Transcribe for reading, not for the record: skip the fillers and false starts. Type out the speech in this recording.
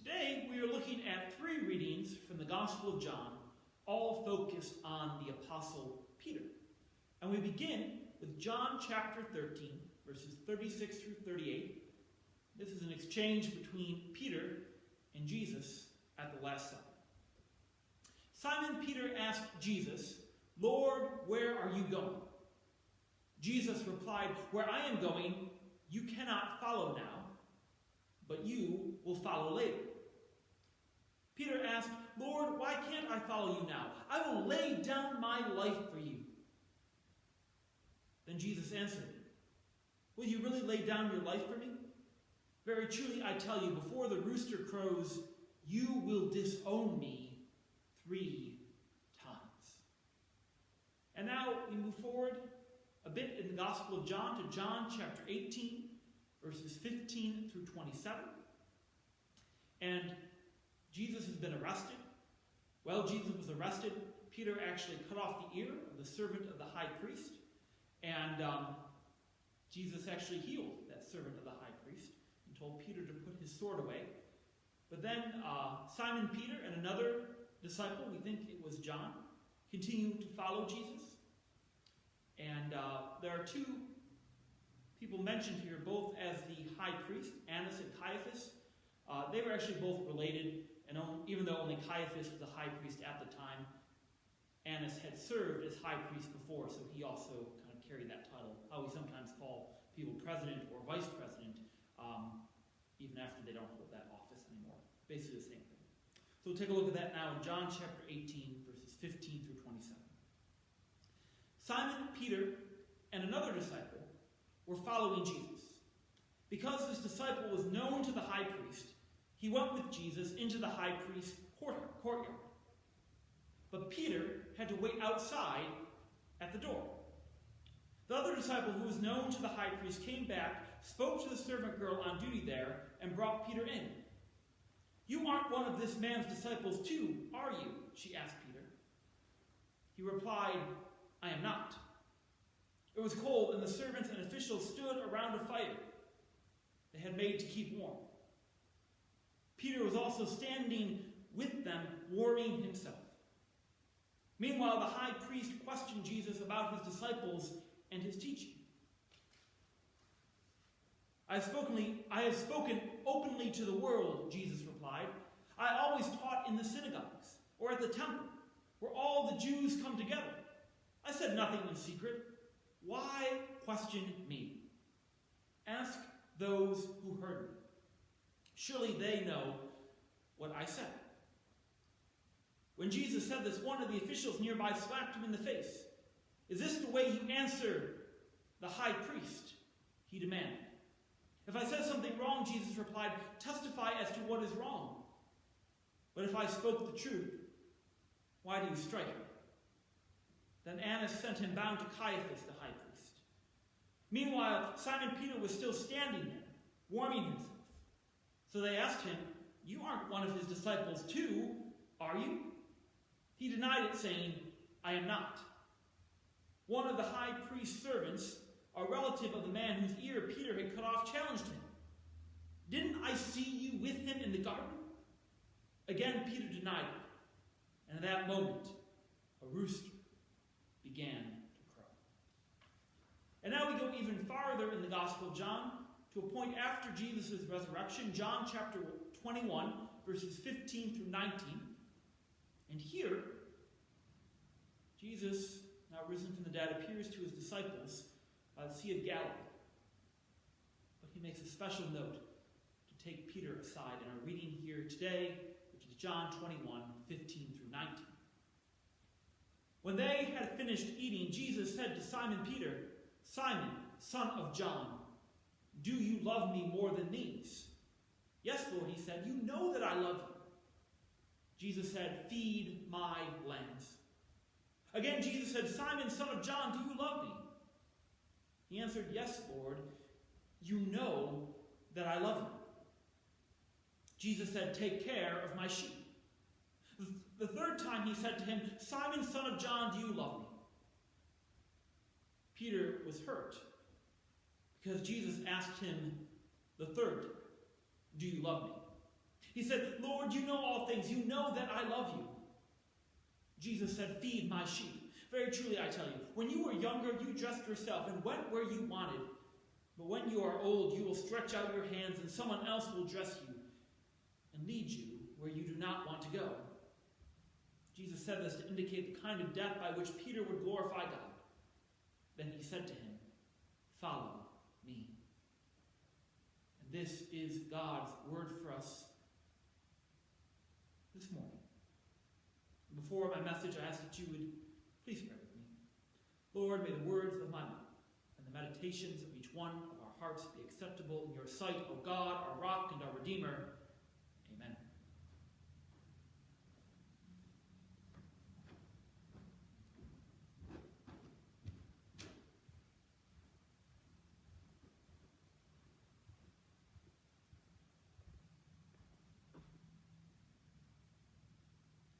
Today we are looking at three readings from the Gospel of John, all focused on the Apostle Peter. And we begin with John chapter 13, verses 36 through 38. This is an exchange between Peter and Jesus at the Last Supper. Simon Peter asked Jesus, "Lord, where are you going?" Jesus replied, "Where I am going, you cannot follow now, but you will follow later." Peter asked, "Lord, why can't I follow you now? I will lay down my life for you." Then Jesus answered, "Will you really lay down your life for me? Very truly I tell you, before the rooster crows, you will disown me 3 times." And now we move forward a bit in the Gospel of John to John chapter 18, verses 15 through 27. And Jesus has been arrested. While Jesus was arrested, Peter actually cut off the ear of the servant of the high priest. And Jesus actually healed that servant of the high priest and told Peter to put his sword away. But then Simon Peter and another disciple, we think it was John, continued to follow Jesus. And there are 2 people mentioned here, both as the high priest, Annas and Caiaphas. They were actually both related, and even though only Caiaphas was the high priest at the time, Annas had served as high priest before, so he also kind of carried that title. How we sometimes call people president or vice president, even after they don't hold that office anymore. Basically the same thing. So we'll take a look at that now in John chapter 18, verses 15 through 27. Simon Peter and another disciple were following Jesus. Because this disciple was known to the high priest, he went with Jesus into the high priest's courtyard. But Peter had to wait outside at the door. The other disciple, who was known to the high priest, came back, spoke to the servant girl on duty there, and brought Peter in. "You aren't one of this man's disciples too, are you?" she asked Peter. He replied, "I am not." It was cold, and the servants and officials stood around a fire they had made to keep warm. Peter was also standing with them, warming himself. Meanwhile, the high priest questioned Jesus about his disciples and his teaching. I have spoken openly to the world," Jesus replied. "I always taught in the synagogues or at the temple, where all the Jews come together. I said nothing in secret. Why question me? Ask those who heard me. Surely they know what I said." When Jesus said this, one of the officials nearby slapped him in the face. "Is this the way you answer the high priest?" he demanded. "If I said something wrong," Jesus replied, "testify as to what is wrong. But if I spoke the truth, why do you strike me?" Then Annas sent him bound to Caiaphas, the high priest. Meanwhile, Simon Peter was still standing there, warming himself. So they asked him, "You aren't one of his disciples too, are you?" He denied it, saying, "I am not." One of the high priest's servants, a relative of the man whose ear Peter had cut off, challenged him. "Didn't I see you with him in the garden?" Again, Peter denied it. And at that moment, a rooster began to crow. And now we go even farther in the Gospel of John, to a point after Jesus' resurrection, John chapter 21, verses 15 through 19. And here, Jesus, now risen from the dead, appears to his disciples by the Sea of Galilee. But he makes a special note to take Peter aside in our reading here today, which is John 21, 15 through 19. When they had finished eating, Jesus said to Simon Peter, "Simon, son of John, do you love me more than these?" "Yes, Lord," he said, "you know that I love you." Jesus said, "Feed my lambs." Again, Jesus said, "Simon, son of John, do you love me?" He answered, "Yes, Lord, you know that I love you." Jesus said, "Take care of my sheep." The third time he said to him, "Simon, son of John, do you love me?" Peter was hurt because Jesus asked him the third time, "Do you love me?" He said, Lord, you know all things. You know that I love you. Jesus said, feed my sheep. Very truly, I tell you, when you were younger, you dressed yourself and went where you wanted. But when you are old, you will stretch out your hands, and someone else will dress you and lead you where you do not want to go. Jesus said this to indicate the kind of death by which Peter would glorify God. Then he said to him, follow me. And this is God's word for us this morning. Before my message, I ask that you would please pray with me. Lord, may the words of my mouth and the meditations of each one of our hearts be acceptable in your sight, O God, our rock and our Redeemer.